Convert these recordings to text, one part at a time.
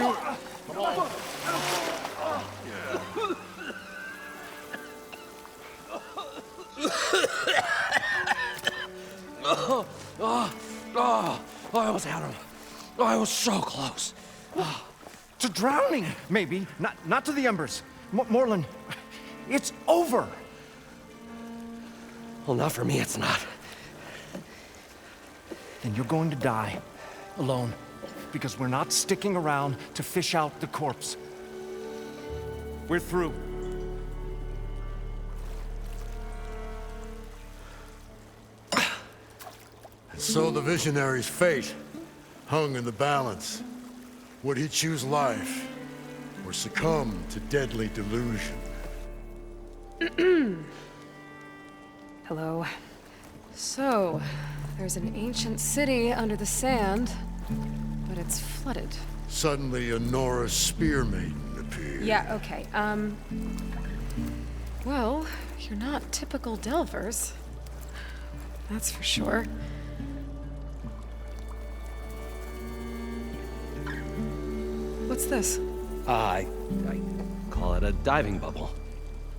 do it. Come on. I almost had him. I was so close. To drowning, maybe. Not to the embers. Morlund, it's over. Well, not for me, it's not. Then you're going to die. Alone. Because we're not sticking around to fish out the corpse. We're through. And so the visionary's fate hung in the balance. Would he choose life or succumb to deadly delusion? Hello. So, there's an ancient city under the sand, but it's flooded. Suddenly, a Nora spear maiden appeared. Yeah, okay. Well, you're not typical Delvers. That's for sure. What's this? I call it a diving bubble.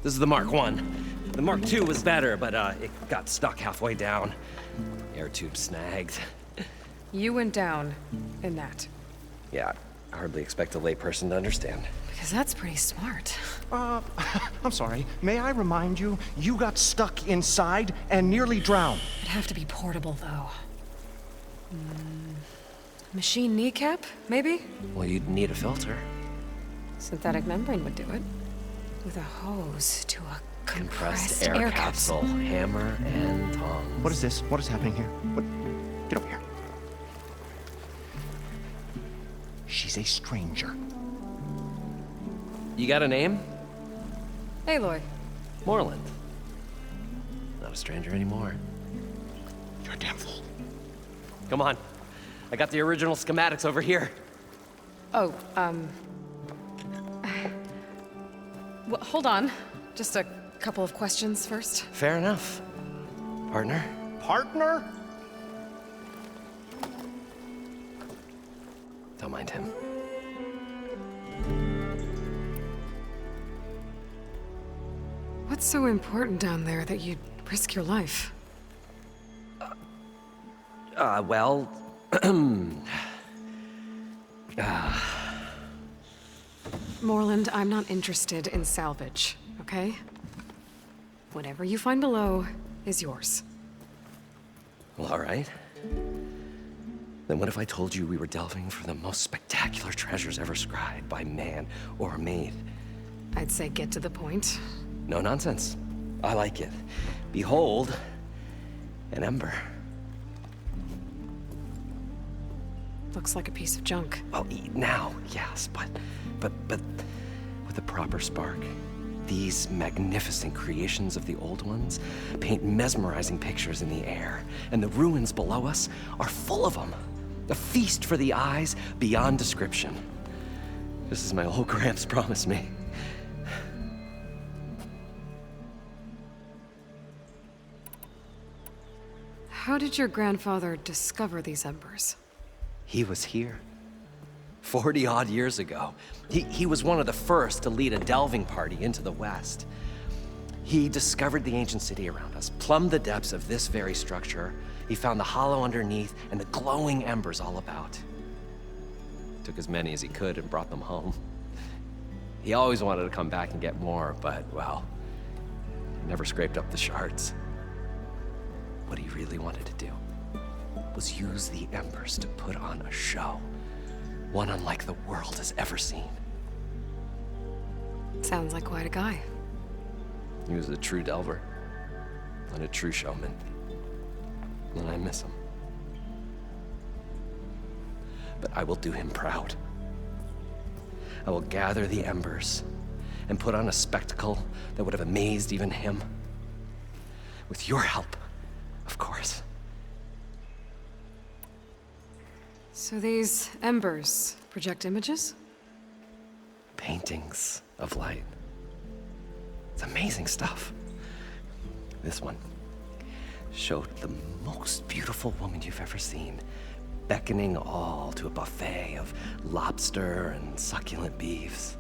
This is the Mark I. The Mark II was better, but it got stuck halfway down. Air tube snagged. You went down in that. Yeah, I hardly expect a layperson to understand. Because that's pretty smart. I'm sorry. May I remind you, you got stuck inside and nearly drowned. It'd have to be portable, though. Machine kneecap, maybe? Well, you'd need a filter. Synthetic membrane would do it. With a hose to a compressed air capsule. Hammer and tongs. What is this? What is happening here? What? Get over here. She's a stranger. You got a name? Aloy. Morlund. Not a stranger anymore. You're a damn fool. Come on. I got the original schematics over here. Oh, well, hold on. Just a couple of questions first. Fair enough. Partner? Partner? Don't mind him. What's so important down there that you'd risk your life? Well... Morlund, I'm not interested in salvage, okay? Whatever you find below is yours. Well, all right. Then what if I told you we were delving for the most spectacular treasures ever scribed by man or maid? I'd say get to the point. No nonsense. I like it. Behold, an ember. Looks like a piece of junk. Well, now, yes, but with a proper spark. These magnificent creations of the old ones paint mesmerizing pictures in the air, and the ruins below us are full of them. A feast for the eyes beyond description. Just as my old Gramps promised me. How did your grandfather discover these embers? He was here. 40-odd years ago. He was one of the first to lead a delving party into the West. He discovered the ancient city around us, plumbed the depths of this very structure. He found the hollow underneath and the glowing embers all about. Took as many as he could and brought them home. He always wanted to come back and get more, but, well, never scraped up the shards. What he really wanted to do was use the embers to put on a show. One unlike the world has ever seen. Sounds like quite a guy. He was a true delver and a true showman. And I miss him. But I will do him proud. I will gather the embers and put on a spectacle that would have amazed even him. With your help, of course. So these embers project images? Paintings of light. It's amazing stuff. This one showed the most beautiful woman you've ever seen, beckoning all to a buffet of lobster and succulent beefs.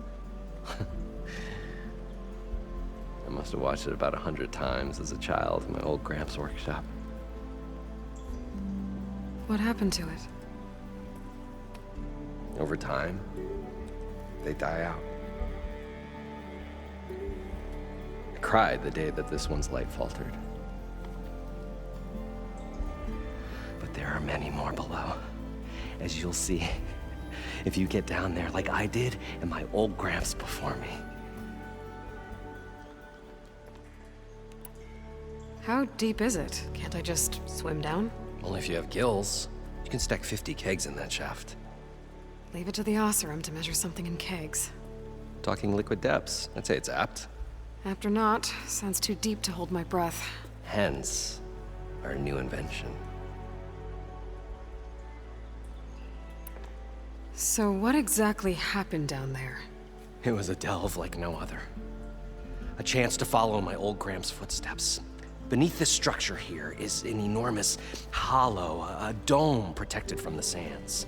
I must have watched it about 100 times as a child in my old Gramps' workshop. What happened to it? Over time, they die out. I cried the day that this one's light faltered. But there are many more below, as you'll see if you get down there like I did and my old Gramps before me. How deep is it? Can't I just swim down? Only if you have gills. You can stack 50 kegs in that shaft. Leave it to the Oseram to measure something in kegs. Talking liquid depths, I'd say it's apt. Apt or not, sounds too deep to hold my breath. Hence, our new invention. So what exactly happened down there? It was a delve like no other. A chance to follow my old Gramps' footsteps. Beneath this structure here is an enormous hollow, a dome protected from the sands.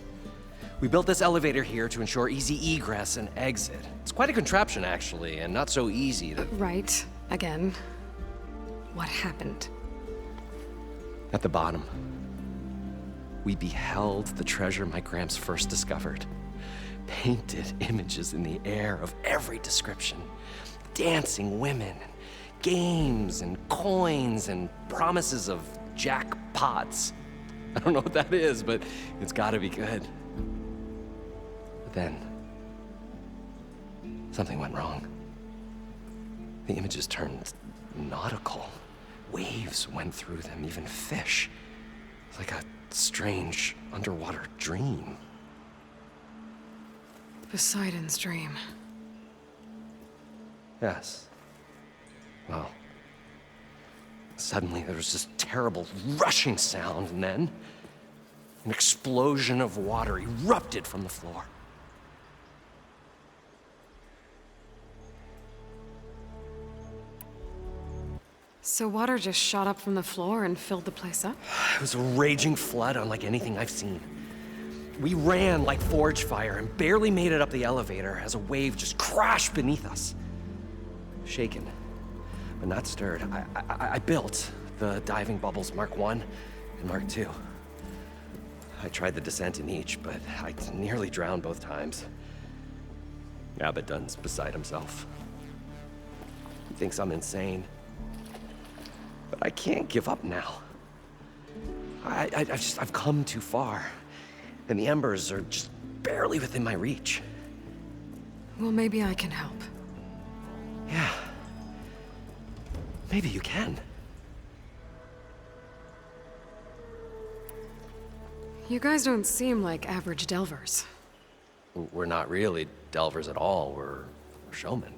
We built this elevator here to ensure easy egress and exit. It's quite a contraption, actually, and not so easy to... Right. Again. What happened? At the bottom, we beheld the treasure my Gramps first discovered. Painted images in the air of every description. Dancing women, games and coins and promises of jackpots. I don't know what that is, but it's gotta be good. But then, something went wrong. The images turned nautical. Waves went through them, even fish. It's like a strange underwater dream. Poseidon's dream. Yes. Well, suddenly there was this terrible rushing sound, and then an explosion of water erupted from the floor. So water just shot up from the floor and filled the place up? It was a raging flood unlike anything I've seen. We ran like forge fire and barely made it up the elevator as a wave just crashed beneath us. Shaken, but not stirred. I built the diving bubbles Mark I and Mark II. I tried the descent in each, but I nearly drowned both times. Abaddon's beside himself. He thinks I'm insane. But I can't give up now. I've come too far. And the embers are just barely within my reach. Well, maybe I can help. Yeah. Maybe you can. You guys don't seem like average delvers. We're not really delvers at all. We're showmen.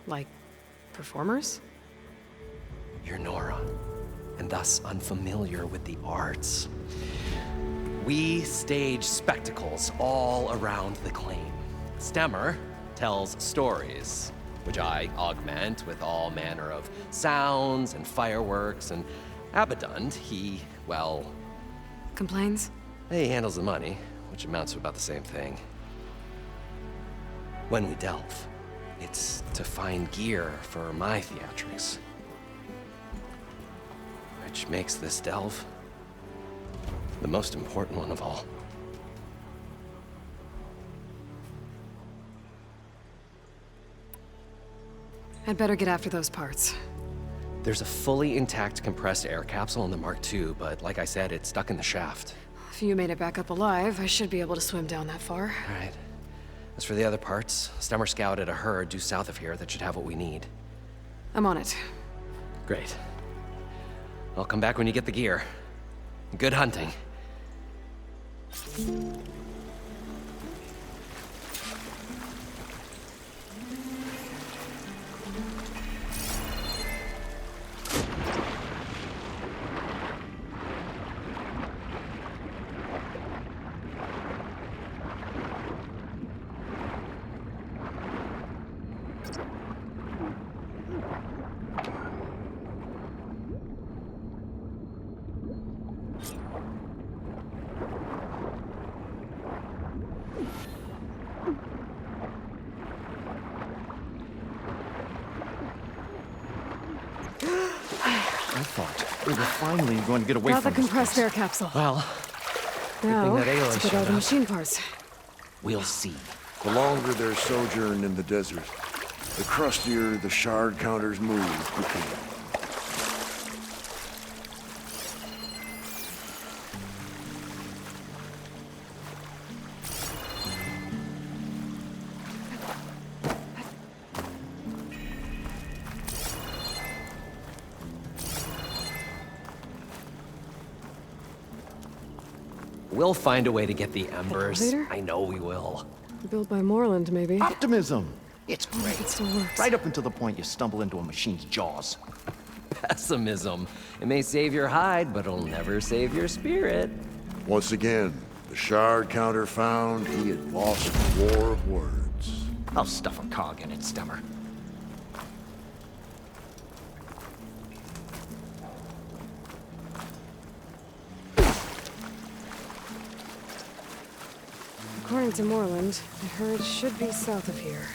Like, performers? You're Nora, and thus unfamiliar with the arts. We stage spectacles all around the claim. Stemmer tells stories, which I augment with all manner of sounds and fireworks, and Abaddon, he, well... Complains? He handles the money, which amounts to about the same thing. When we delve, it's to find gear for my theatrics. Which makes this delve the most important one of all. I'd better get after those parts. There's a fully intact compressed air capsule in the Mark II, but like I said, it's stuck in the shaft. If you made it back up alive, I should be able to swim down that far. All right. As for the other parts, Stemmer scouted a herd due south of here that should have what we need. I'm on it. Great. I'll come back when you get the gear. Good hunting. We were finally going to get away Got the from this compressed place. air capsule. Well, Now, that Aloy to get showed all the up. machine parts. we'll see. The longer their sojourn in the desert, the crustier the shard counters move became. We'll find a way to get the embers. elevator? I know we will. Built by Moreland, maybe. Optimism! It's Wonder if great. it still works. Right up until the point you stumble into a machine's jaws. Pessimism. It may save your hide, but it'll never save your spirit. Once again, the shard counter found he had lost the war of words. I'll stuff a cog in it, Stemmer. According to Moreland, the herd should be south of here.